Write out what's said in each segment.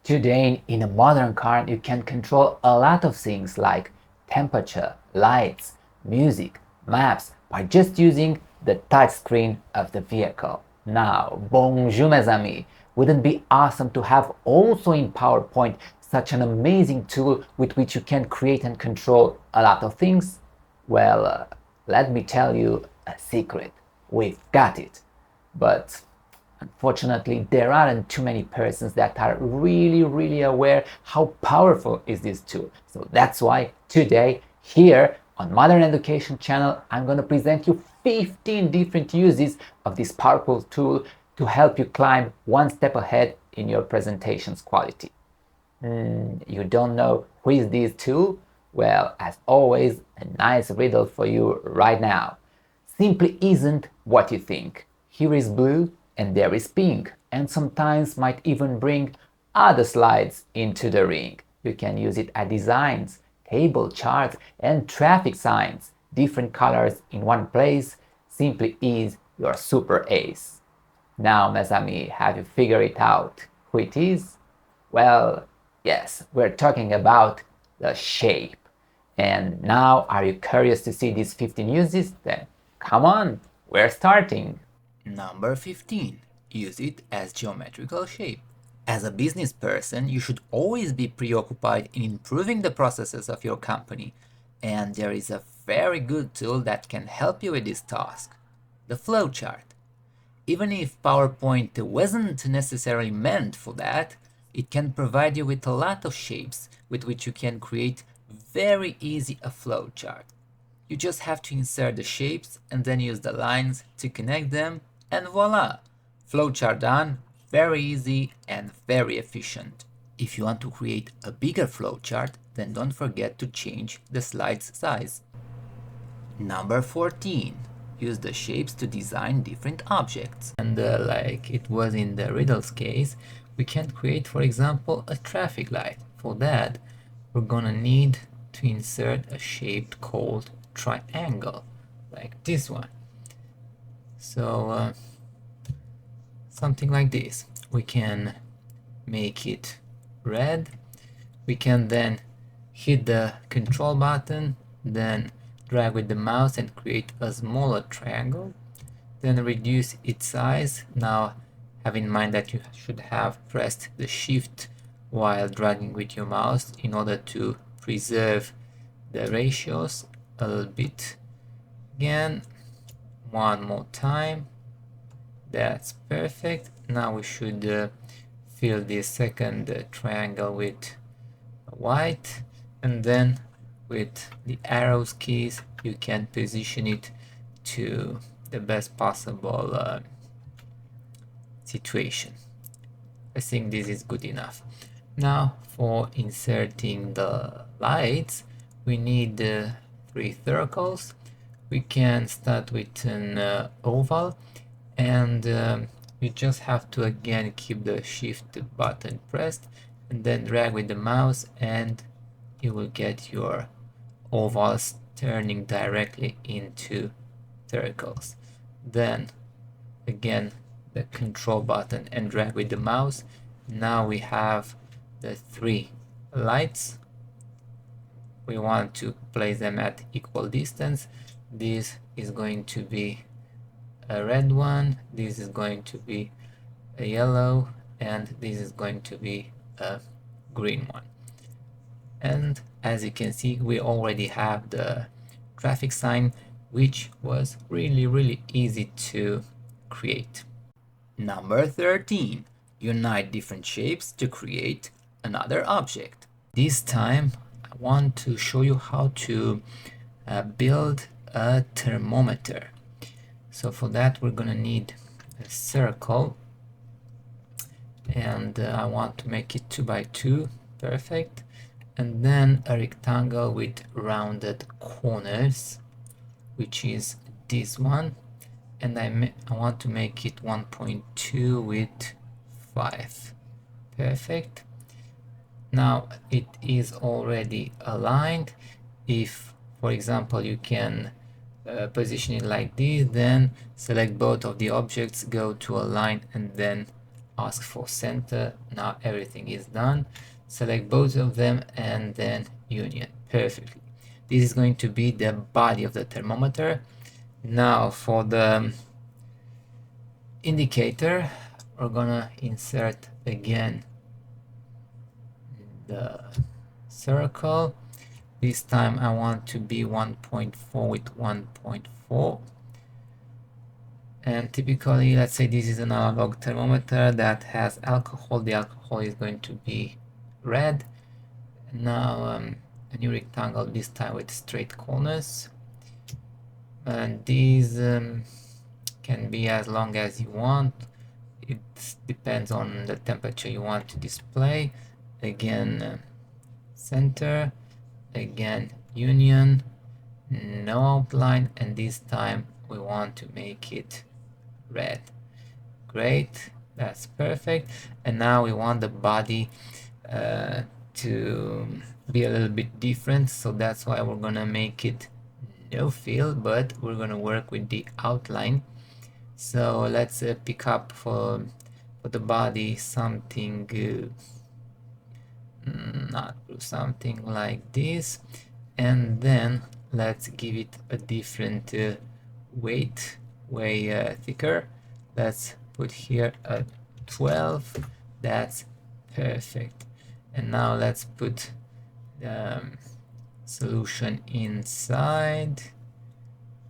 Today, in a modern car, you can control a lot of things like temperature, lights, music, maps by just using the touchscreen of the vehicle. Now, bonjour mes amis! Wouldn't it be awesome to have also in PowerPoint such an amazing tool with which you can create and control a lot of things? Well, let me tell you a secret. We've got it. But unfortunately, there aren't too many persons that are really aware how powerful is this tool. So that's why today, here on Modern Education channel, I'm going to present you 15 different uses of this powerful tool to help you climb one step ahead in your presentation's quality. You don't know who is this tool? Well, as always, a nice riddle for you right now. Simply isn't what you think. Here is blue and there is pink, and sometimes might even bring other slides into the ring. You can use it at designs, table charts, and traffic signs. Different colors in one place simply is your super ace. Now, mes amis, have you figured it out who it is? Well, yes, we're talking about the shape. And now, are you curious to see these 15 uses? Then come on, we're starting. Number 15. Use it as geometrical shape. As a business person, you should always be preoccupied in improving the processes of your company, and there is a very good tool that can help you with this task, the flowchart. Even if PowerPoint wasn't necessarily meant for that, it can provide you with a lot of shapes with which you can create very easy a flowchart. You just have to insert the shapes and then use the lines to connect them, and voila! Flowchart done, very easy and very efficient. If you want to create a bigger flowchart, then don't forget to change the slide's size. Number 14. Use the shapes to design different objects. And like it was in the riddles case, we can create, for example, a traffic light. For that, we're gonna need to insert a shape called triangle, like this one. So something like this. We can make it red. We can then hit the control button, then drag with the mouse and create a smaller triangle, then reduce its size. Now have in mind that you should have pressed the shift while dragging with your mouse in order to preserve the ratios a little bit. Again, one more time. That's perfect. Now we should fill the second triangle with white, and then with the arrows keys you can position it to the best possible situation. I think this is good enough. Now for inserting the lights, we need 3 circles. We can start with an oval, and you just have to again keep the shift button pressed and then drag with the mouse, and you will get your ovals turning directly into circles. Then again the control button and drag with the mouse. Now we have the 3 lights. We want to place them at equal distance. This is going to be a red one, this is going to be a yellow, and this is going to be a green one. And as you can see, we already have the traffic sign, which was really easy to create. Number 13. Unite different shapes to create another object. This time I want to show you how to build a thermometer. So for that we're gonna need a circle, and I want to make it 2 by 2, perfect, and then a rectangle with rounded corners, which is this one, and I want to make it 1.2 with 5, perfect. Now it is already aligned. If, for example, you can position it like this, then select both of the objects, go to align, and then ask for center. Now everything is done. Select both of them and then union perfectly. This is going to be the body of the thermometer. Now for the indicator, we're gonna insert again the circle. This time I want to be 1.4 with 1.4. And typically, let's say this is an analog thermometer that has alcohol. The alcohol is going to be red. Now a new rectangle, this time with straight corners. And these can be as long as you want. It depends on the temperature you want to display. Again, center. Again, union. No outline. And this time we want to make it red. Great, that's perfect. And now we want the body to be a little bit different, so that's why we're gonna make it no fill, but we're gonna work with the outline. So let's pick up for the body something something like this, and then let's give it a different weight, way thicker. Let's put here a 12. That's perfect. And now let's put the solution inside.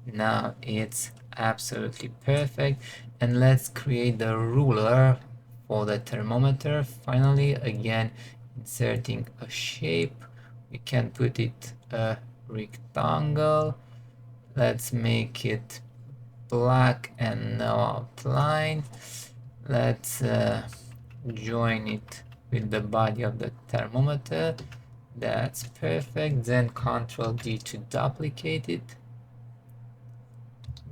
Now it's absolutely perfect. And let's create the ruler for the thermometer. Finally, again, inserting a shape. We can put it a rectangle. Let's make it black and no outline. Let's join it with the body of the thermometer. That's perfect. Then Ctrl D to duplicate it.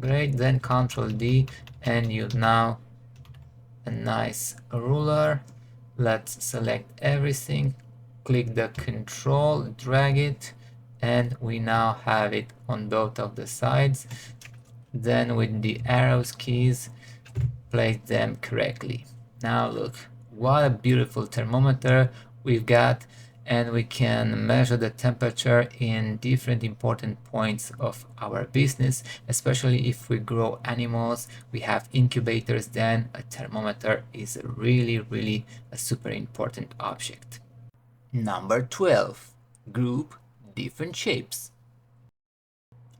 Great. Then Ctrl D, and you now a nice ruler. Let's select everything, click the control, drag it, and we now have it on both of the sides. Then with the arrows keys, place them correctly. Now look, what a beautiful thermometer we've got, and we can measure the temperature in different important points of our business, especially if we grow animals, we have incubators, then a thermometer is really a super important object. Number 12, group different shapes.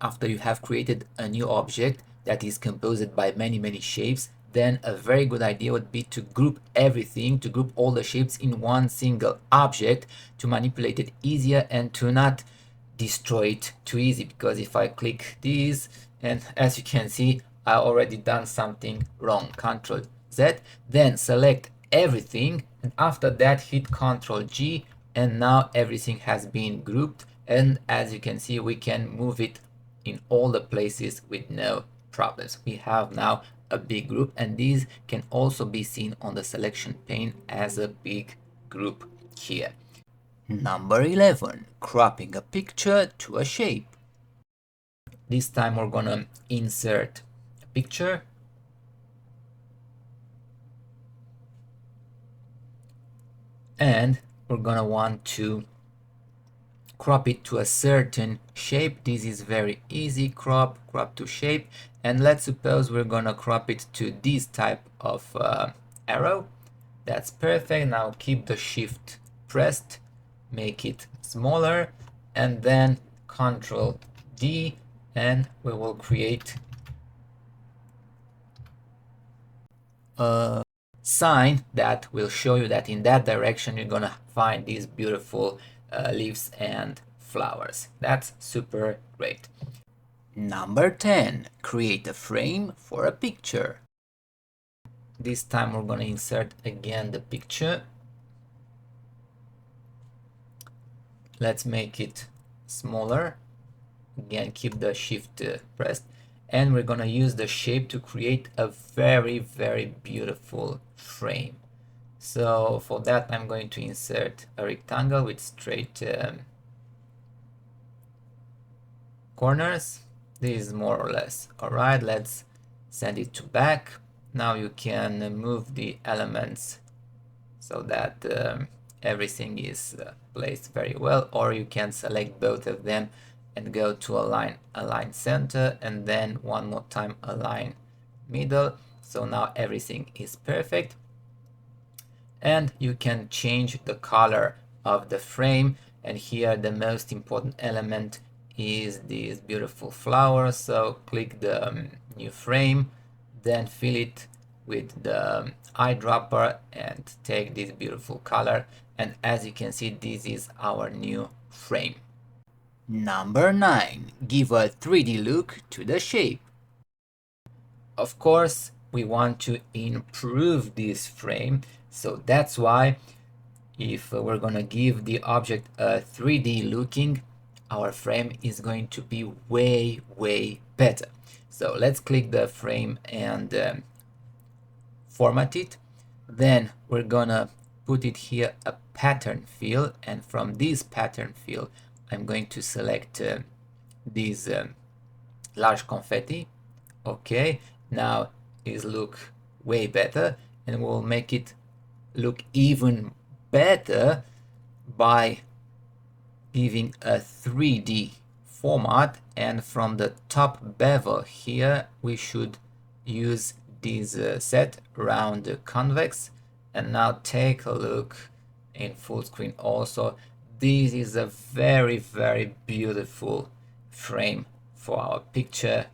After you have created a new object that is composed by many shapes, then a very good idea would be to group everything, to group all the shapes in one single object to manipulate it easier and to not destroy it too easy. Because if I click this, and as you can see, I already done something wrong. Ctrl Z, then select everything, and after that hit Ctrl G, and now everything has been grouped. And as you can see, we can move it in all the places with no problems. We have now a big group, and these can also be seen on the selection pane as a big group here. Number 11, cropping a picture to a shape. This time we're gonna insert a picture. And we're gonna want to crop it to a certain shape. This is very easy. Crop to shape. And let's suppose we're gonna crop it to this type of arrow. That's perfect. Now keep the shift pressed, make it smaller, and then Ctrl D, and we will create a sign that will show you that in that direction you're gonna find these beautiful leaves and flowers. That's super great. Number 10, create a frame for a picture. This time we're gonna insert again the picture. Let's make it smaller. Again, keep the shift pressed, and we're gonna use the shape to create a very beautiful frame. So for that, I'm going to insert a rectangle with straight corners. This is more or less alright. Let's send it to back. now you can move the elements so that everything is placed very well, or you can select both of them and go to align center, and then one more time align middle. So now everything is perfect, and you can change the color of the frame. And here the most important element is this beautiful flower. So click the new frame, then fill it with the eyedropper and take this beautiful color, and as you can see, this is our new frame. Number 9. Give a 3D look to the shape. Of course, we want to improve this frame, so that's why if we're gonna give the object a 3D looking, our frame is going to be way better. So let's click the frame and format it. Then we're gonna put it here a pattern fill, and from this pattern fill I'm going to select this large confetti. Okay, now it look way better, and we'll make it look even better by giving a 3D format, and from the top bevel here we should use this set round convex. And now take a look in full screen also. This is a very beautiful frame for our picture.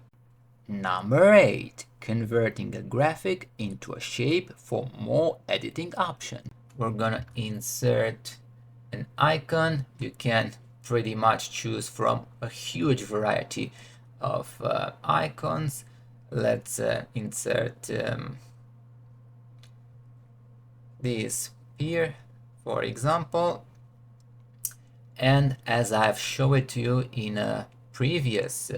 Number 8. Converting a graphic into a shape for more editing options. We're gonna insert an icon. You can pretty much choose from a huge variety of icons. Let's insert this here, for example. And as I've shown it to you in a previous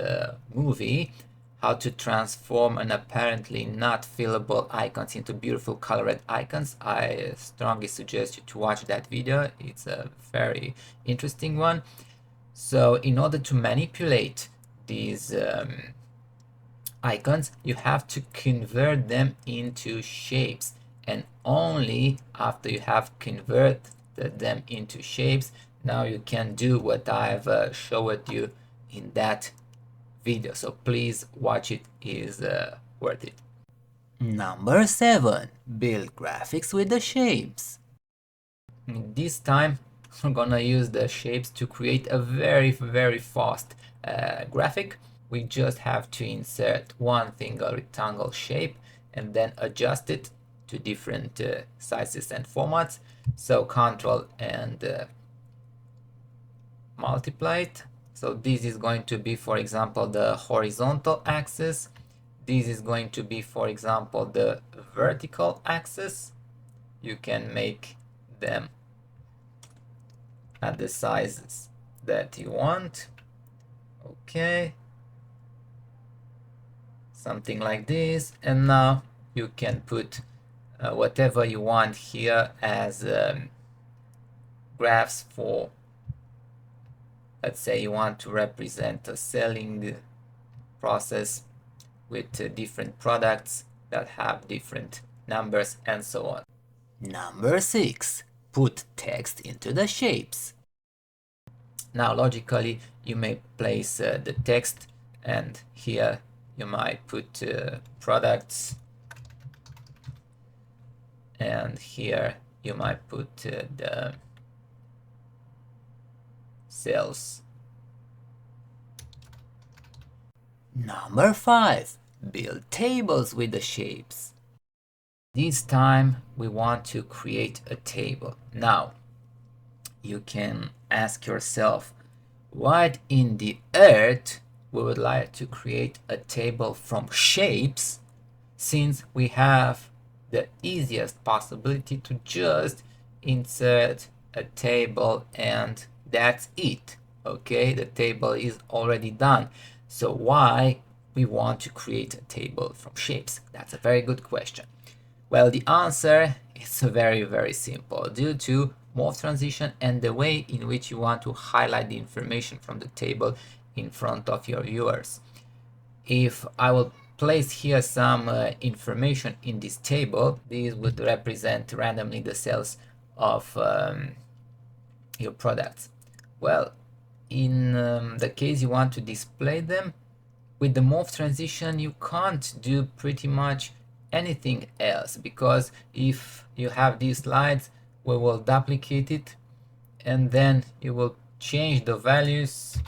movie, how to transform an apparently not fillable icons into beautiful colored icons, I strongly suggest you to watch that video. It's a very interesting one. So in order to manipulate these icons, you have to convert them into shapes, and only after you have converted them into shapes, now you can do what I've showed you in that video. So please watch it, is worth it. Number 7. Build graphics with the shapes. This time we're gonna use the shapes to create a very fast graphic. We just have to insert one single rectangle shape and then adjust it to different sizes and formats. So control and multiply it. So this is going to be, for example, the horizontal axis. This is going to be, for example, the vertical axis. You can make them at the sizes that you want. Okay, something like this. And now you can put whatever you want here as graphs for, let's say you want to represent a selling process with different products that have different numbers and so on. Number 6. Put text into the shapes. Now logically you may place the text, and here you might put products, and here you might put the sales. Number 5. Build tables with the shapes. This time we want to create a table. Now you can ask yourself, what in the earth we would like to create a table from shapes, since we have the easiest possibility to just insert a table and that's it. Okay, the table is already done. So why we want to create a table from shapes? That's a very good question. Well, the answer is very simple. Due to morph transition and the way in which you want to highlight the information from the table in front of your viewers. If I will place here some information in this table. These would represent randomly the sales of your products. Well, in the case you want to display them, with the move transition you can't do pretty much anything else, because if you have these slides, we will duplicate it and then you will change the values.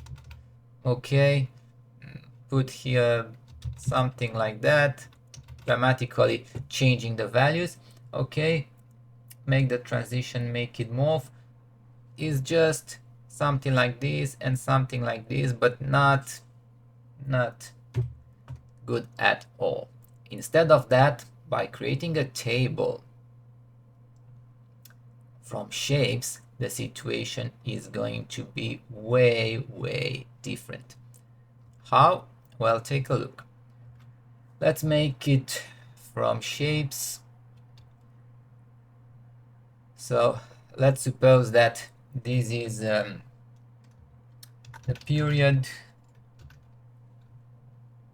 Okay, put here something like that, dramatically changing the values. Okay, make the transition, make it move, is just something like this and something like this, but not good at all. Instead of that, by creating a table from shapes, the situation is going to be way different. How? Well, take a look. Let's make it from shapes. So let's suppose that this is the period.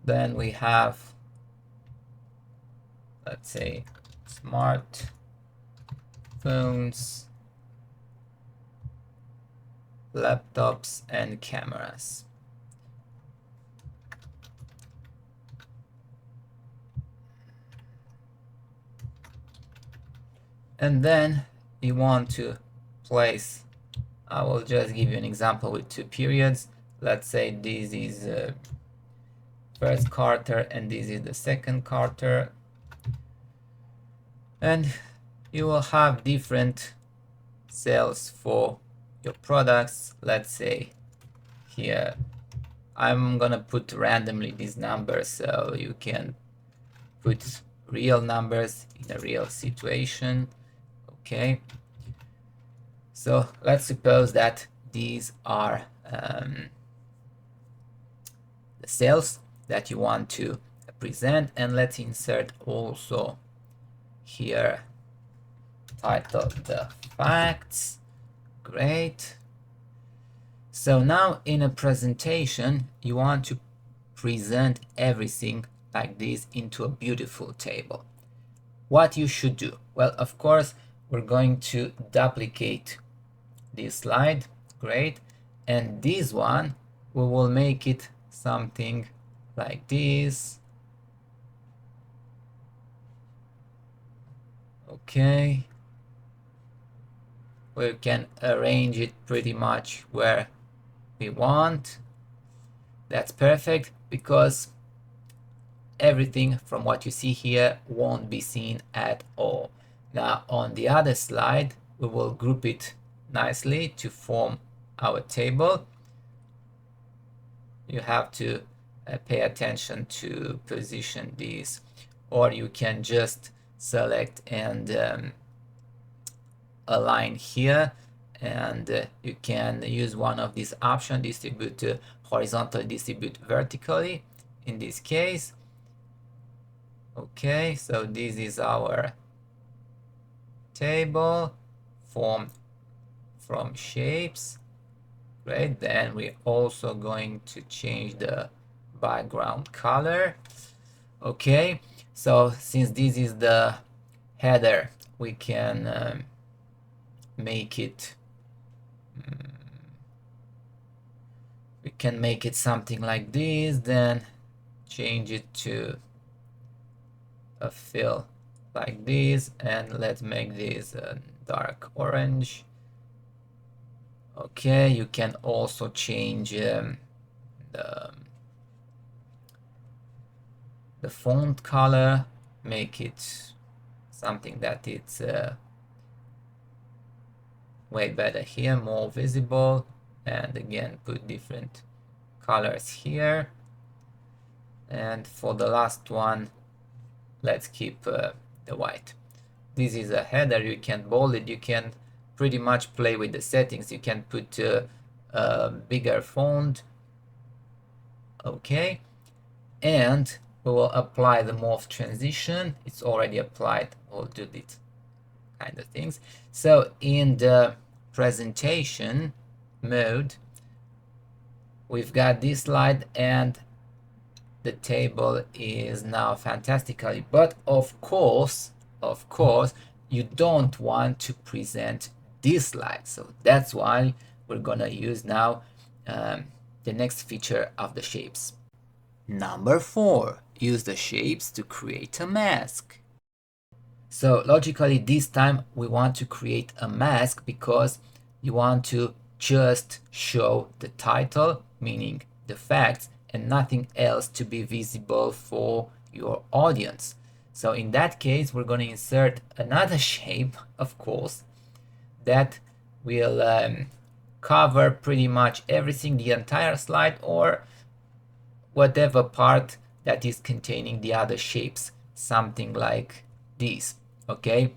Then we have, let's say, smart phones, laptops, and cameras. And then you want to place, I will just give you an example with 2 periods. Let's say this is first quarter and this is the second quarter, and you will have different sales for your products. Let's say here I'm gonna put randomly these numbers, so you can put real numbers in a real situation. Okay, so let's suppose that these are the sales that you want to present, and let's insert also here title the facts. Great. So now in a presentation you want to present everything like this into a beautiful table. What you should do? Well, of course we're going to duplicate this slide. Great. And this one we will make it something like this. Okay, we can arrange it pretty much where we want. That's perfect, because everything from what you see here won't be seen at all. Now on the other slide we will group it nicely to form our table. You have to pay attention to position these, or you can just select and align here, and you can use one of these options, distribute horizontally, distribute vertically in this case. Okay, so this is our table formed from shapes. Great. Then we're also going to change the background color. Okay, so since this is the header, we can make it something like this, then change it to a fill like this, and let's make this dark orange. Okay, you can also change the font color, make it something that it's way better here, more visible, and again put different colors here. And for the last one, let's keep the white. This is a header. You can bold it, you can pretty much play with the settings. You can put a bigger font. Okay, and we will apply the morph transition. It's already applied. We'll do this kind of things. So in the presentation mode, we've got this slide, and the table is now fantastically, but of course, you don't want to present this slide. So that's why we're gonna use now the next feature of the shapes. Number 4, use the shapes to create a mask. So logically this time we want to create a mask because you want to just show the title, meaning the facts, and nothing else to be visible for your audience. So in that case, we're going to insert another shape, of course, that will cover pretty much everything, the entire slide, or whatever part that is containing the other shapes, something like this. Okay,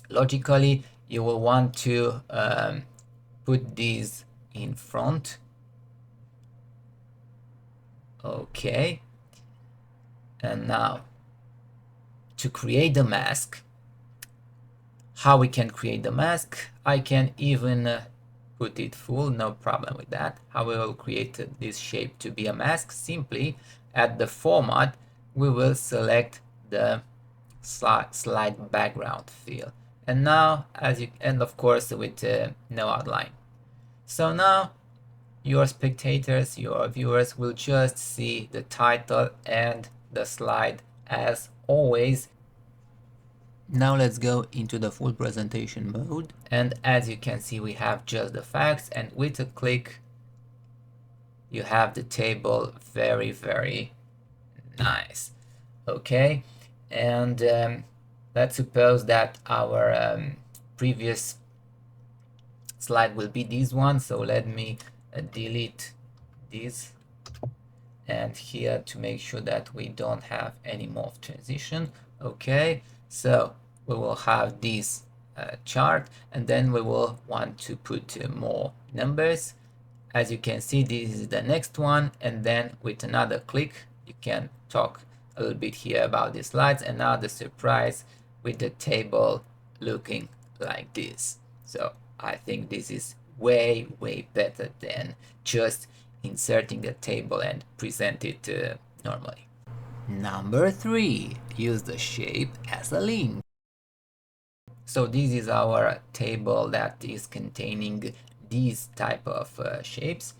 logically you will want to put these in front. Okay, and now to create the mask, how we can create the mask, I can even put it full, no problem with that. How we will create this shape to be a mask? Simply at the format we will select the slide background fill, and now and of course with no outline. So now your spectators, your viewers will just see the title and the slide as always. Now let's go into the full presentation mode, and as you can see we have just the facts, and with a click you have the table. Very nice. Okay, and let's suppose that our previous slide will be this one, so let me delete this, and here to make sure that we don't have any more transition. Okay, so we will have this chart, and then we will want to put more numbers. As you can see, this is the next one, and then with another click you can talk a little bit here about the slides, and now the surprise with the table looking like this. So I think this is way better than just inserting a table and present it normally. Number 3, use the shape as a link. So this is our table that is containing these type of shapes,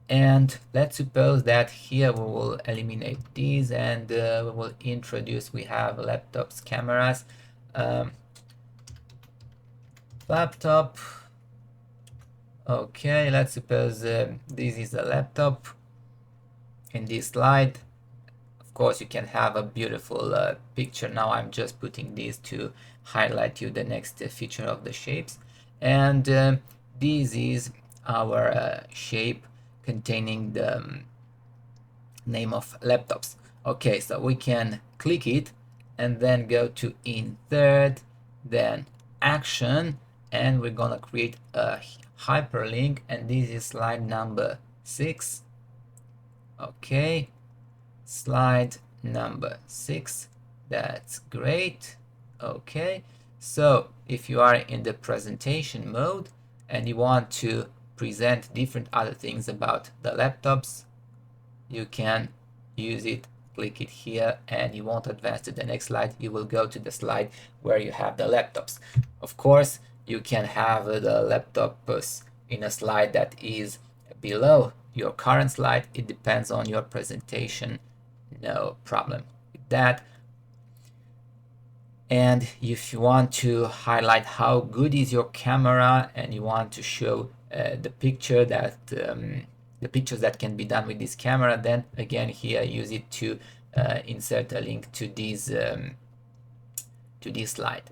and let's suppose that here we will eliminate these, and we will introduce, we have laptops, cameras, laptop. Okay, let's suppose this is a laptop. In this slide, of course, you can have a beautiful picture. Now I'm just putting these to highlight you the next feature of the shapes, and this is our shape containing the name of laptops. Okay, so we can click it and then go to insert, then action, and we're gonna create a hyperlink, and this is slide number 6. Okay, slide number 6, that's great. Okay, so if you are in the presentation mode and you want to present different other things about the laptops, you can use it, click it here, and you won't advance to the next slide. You will go to the slide where you have the laptops. Of course, you can have the laptops in a slide that is below your current slide. It depends on your presentation, no problem with that. And if you want to highlight how good is your camera and you want to show the picture that the pictures that can be done with this camera, then again here use it to insert a link to this slide.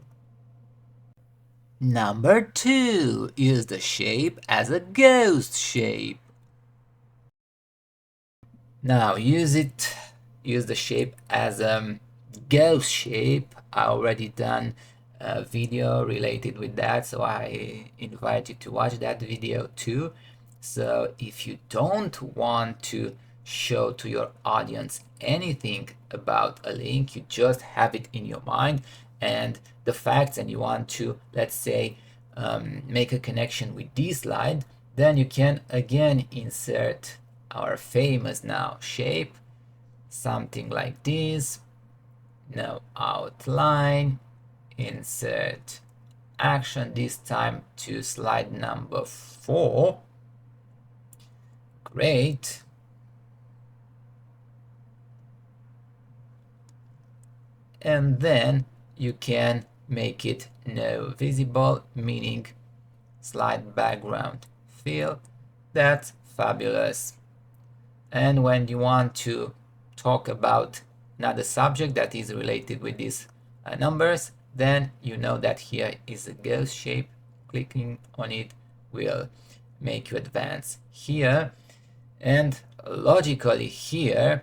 Number 2, use the shape as a ghost shape. Now use the shape as a ghost shape. I already done a video related with that, so I invite you to watch that video too. So if you don't want to show to your audience anything about a link, you just have it in your mind and the facts, and you want to, let's say, make a connection with this slide, then you can again insert our famous now shape, something like this. No outline, insert action, this time to slide number 4. Great. And then you can make it no visible, meaning slide background fill. That's fabulous. And when you want to talk about another subject that is related with these numbers, then you know that here is a ghost shape. Clicking on it will make you advance here. And logically here,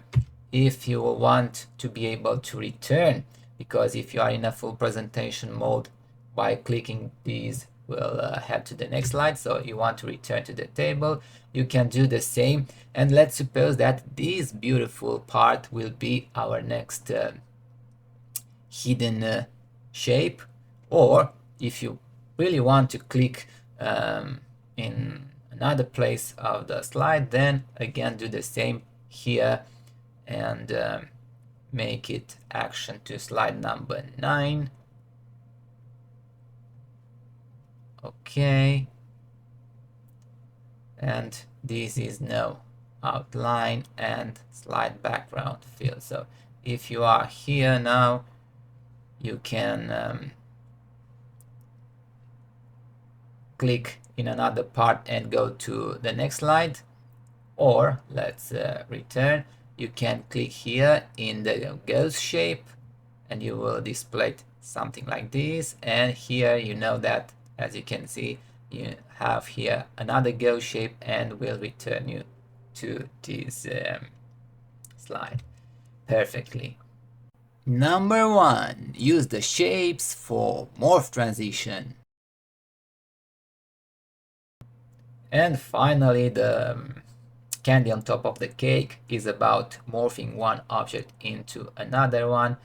if you want to be able to return, because if you are in a full presentation mode, by clicking these we'll head to the next slide. So you want to return to the table, you can do the same. And let's suppose that this beautiful part will be our next hidden shape. Or if you really want to click in another place of the slide, then again do the same here and make it action to slide number 9. Okay, and this is no outline and slide background fill. So if you are here now, you can click in another part and go to the next slide, or let's return. You can click here in the ghost shape and you will display something like this. And here you know that, as you can see, you have here another ghost shape and will return you to this slide perfectly. Number 1, use the shapes for morph transition. And finally, the candy on top of the cake is about morphing one object into another one.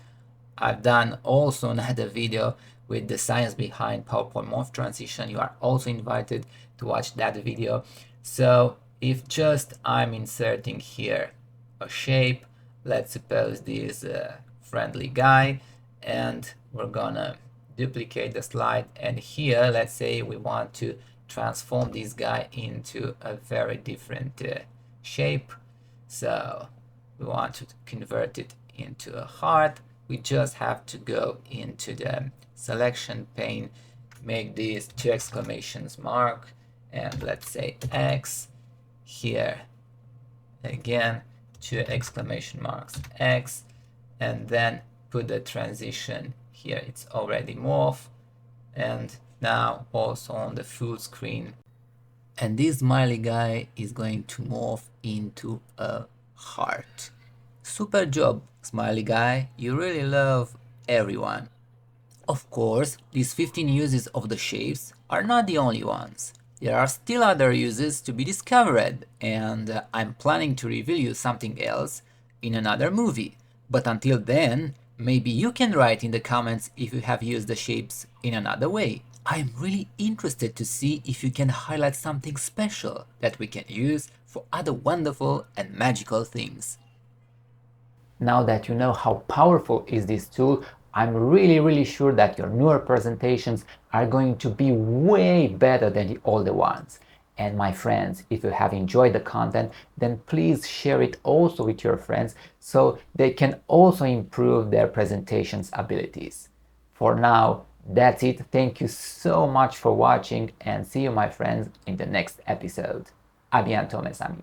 I've done also another video with the science behind PowerPoint morph transition. You are also invited to watch that video. So if just I'm inserting here a shape, let's suppose this friendly guy, and we're gonna duplicate the slide, and here let's say we want to transform this guy into a very different shape. So we want to convert it into a heart. We just have to go into the selection pane, make these 2 exclamations mark, and let's say X. Here again 2 exclamation marks X, and then put the transition here. It's already morph, and now also on the full screen. And this smiley guy is going to morph into a heart. Super job, smiley guy. You really love everyone. Of course, these 15 uses of the shapes are not the only ones. There are still other uses to be discovered, and I'm planning to reveal you something else in another movie. But until then, maybe you can write in the comments if you have used the shapes in another way. I'm really interested to see if you can highlight something special that we can use for other wonderful and magical things. Now that you know how powerful is this tool, I'm really sure that your newer presentations are going to be way better than the older ones. And my friends, if you have enjoyed the content, then please share it also with your friends so they can also improve their presentations abilities. For now, that's it. Thank you so much for watching, and see you, my friends, in the next episode. À bientôt, mes amis.